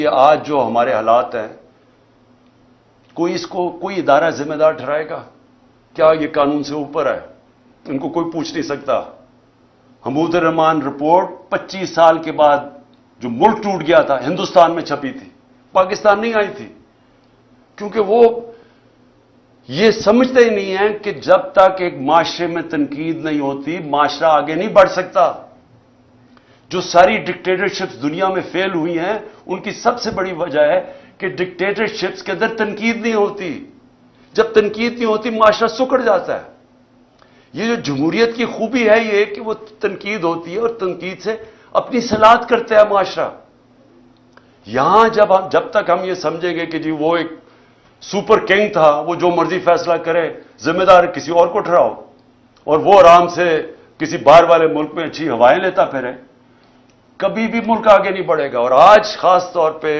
یہ آج جو ہمارے حالات ہیں، کوئی ادارہ ذمہ دار ٹھہرائے گا کیا؟ یہ قانون سے اوپر ہے، ان کو کوئی پوچھ نہیں سکتا۔ حمود الرحمان رپورٹ 25 سال کے بعد جو ملک ٹوٹ گیا تھا، ہندوستان میں چھپی تھی، پاکستان نہیں آئی تھی، کیونکہ وہ یہ سمجھتے ہی نہیں ہیں کہ جب تک ایک معاشرے میں تنقید نہیں ہوتی، معاشرہ آگے نہیں بڑھ سکتا۔ جو ساری ڈکٹیٹرشپس دنیا میں فیل ہوئی ہیں، ان کی سب سے بڑی وجہ ہے کہ ڈکٹیٹرشپس کے اندر تنقید نہیں ہوتی۔ جب تنقید نہیں ہوتی، معاشرہ سکڑ جاتا ہے۔ یہ جو جمہوریت کی خوبی ہے یہ کہ وہ تنقید ہوتی ہے اور تنقید سے اپنی صلاحیت کرتا ہے معاشرہ۔ یہاں جب تک ہم یہ سمجھیں گے کہ جی وہ ایک سپر کنگ تھا، وہ جو مرضی فیصلہ کرے، ذمہ دار کسی اور کو ٹھہراؤ، اور وہ آرام سے کسی باہر والے ملک میں اچھی ہوائیں لیتا پھرے، کبھی بھی ملک آگے نہیں بڑھے گا۔ اور آج خاص طور پہ